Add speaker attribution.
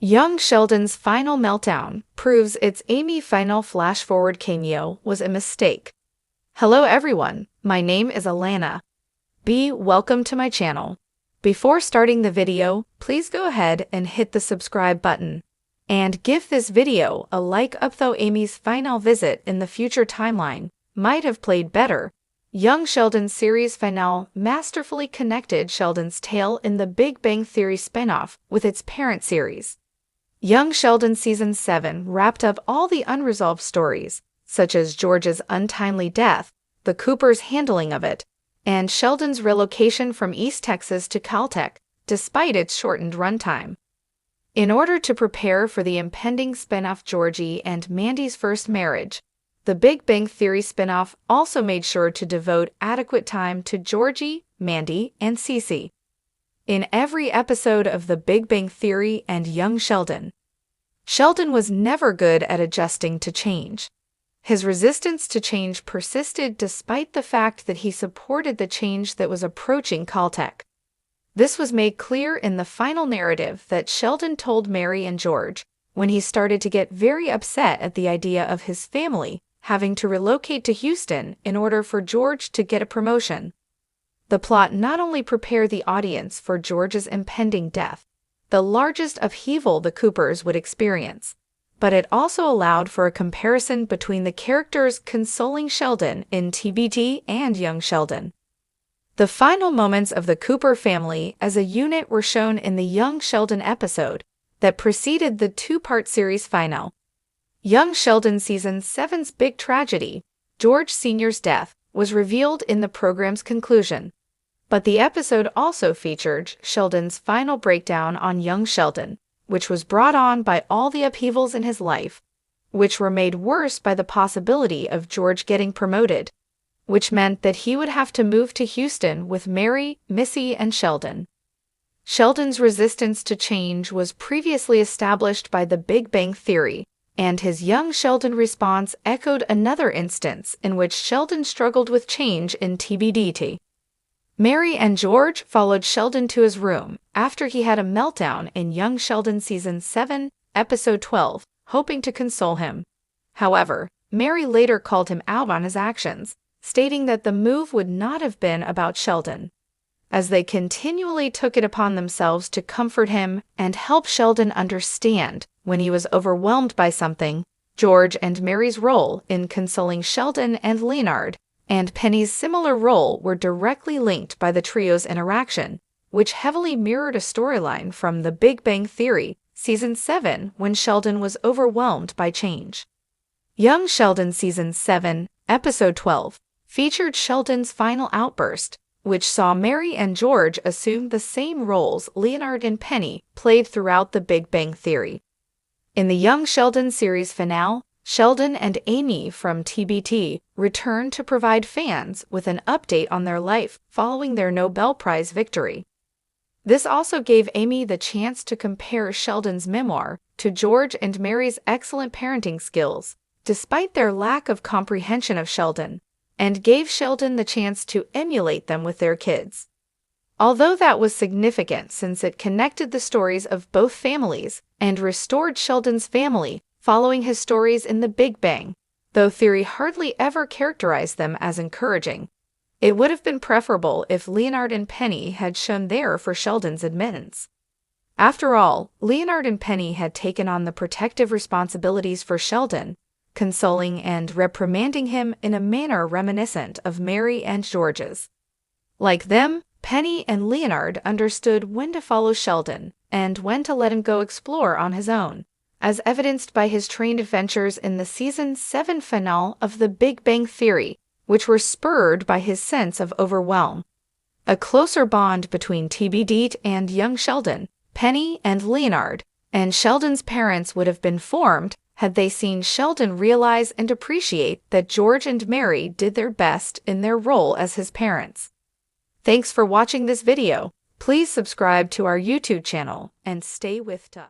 Speaker 1: Young Sheldon's final meltdown proves its Amy final flash-forward cameo was a mistake. Hello everyone, my name is Alana. Welcome to my channel. Before starting the video, please go ahead and hit the subscribe button. And give this video a like up though Amy's final visit in the future timeline might have played better. Young Sheldon's series finale masterfully connected Sheldon's tale in the Big Bang Theory spinoff with its parent series. Young Sheldon Season 7 wrapped up all the unresolved stories, such as George's untimely death, the Coopers' handling of it, and Sheldon's relocation from East Texas to Caltech, despite its shortened runtime. In order to prepare for the impending spinoff Georgie and Mandy's first marriage, the Big Bang Theory spinoff also made sure to devote adequate time to Georgie, Mandy, and Cece. In every episode of The Big Bang Theory and Young Sheldon, Sheldon was never good at adjusting to change. His resistance to change persisted despite the fact that he supported the change that was approaching Caltech. This was made clear in the final narrative that Sheldon told Mary and George when he started to get very upset at the idea of his family having to relocate to Houston in order for George to get a promotion. The plot not only prepared the audience for George's impending death, the largest upheaval the Coopers would experience, but it also allowed for a comparison between the characters consoling Sheldon in TBT and Young Sheldon. The final moments of the Cooper family as a unit were shown in the Young Sheldon episode that preceded the two-part series finale. Young Sheldon Season 7's big tragedy, George Sr.'s death, was revealed in the program's conclusion. But the episode also featured Sheldon's final breakdown on Young Sheldon, which was brought on by all the upheavals in his life, which were made worse by the possibility of George getting promoted, which meant that he would have to move to Houston with Mary, Missy, and Sheldon. Sheldon's resistance to change was previously established by the Big Bang Theory, and his Young Sheldon response echoed another instance in which Sheldon struggled with change in TBDT. Mary and George followed Sheldon to his room after he had a meltdown in Young Sheldon Season 7, Episode 12, hoping to console him. However, Mary later called him out on his actions, stating that the move would not have been about Sheldon. As they continually took it upon themselves to comfort him and help Sheldon understand when he was overwhelmed by something, George and Mary's role in consoling Sheldon and Leonard and Penny's similar role were directly linked by the trio's interaction, which heavily mirrored a storyline from The Big Bang Theory, Season 7, when Sheldon was overwhelmed by change. Young Sheldon Season 7, Episode 12, featured Sheldon's final outburst, which saw Mary and George assume the same roles Leonard and Penny played throughout The Big Bang Theory. In the Young Sheldon series finale, Sheldon and Amy from TBT returned to provide fans with an update on their life following their Nobel Prize victory. This also gave Amy the chance to compare Sheldon's memoir to George and Mary's excellent parenting skills, despite their lack of comprehension of Sheldon, and gave Sheldon the chance to emulate them with their kids. Although that was significant since it connected the stories of both families and restored Sheldon's family following his stories in the Big Bang, though theory hardly ever characterized them as encouraging. It would have been preferable if Leonard and Penny had shown there for Sheldon's admittance. After all, Leonard and Penny had taken on the protective responsibilities for Sheldon, consoling and reprimanding him in a manner reminiscent of Mary and George's. Like them, Penny and Leonard understood when to follow Sheldon and when to let him go explore on his own, as evidenced by his train adventures in the Season 7 finale of The Big Bang Theory, which were spurred by his sense of overwhelm. A closer bond between TBD and Young Sheldon, Penny, and Leonard, and Sheldon's parents would have been formed had they seen Sheldon realize and appreciate that George and Mary did their best in their role as his parents. Thanks for watching this video. Please subscribe to our YouTube channel and stay with us.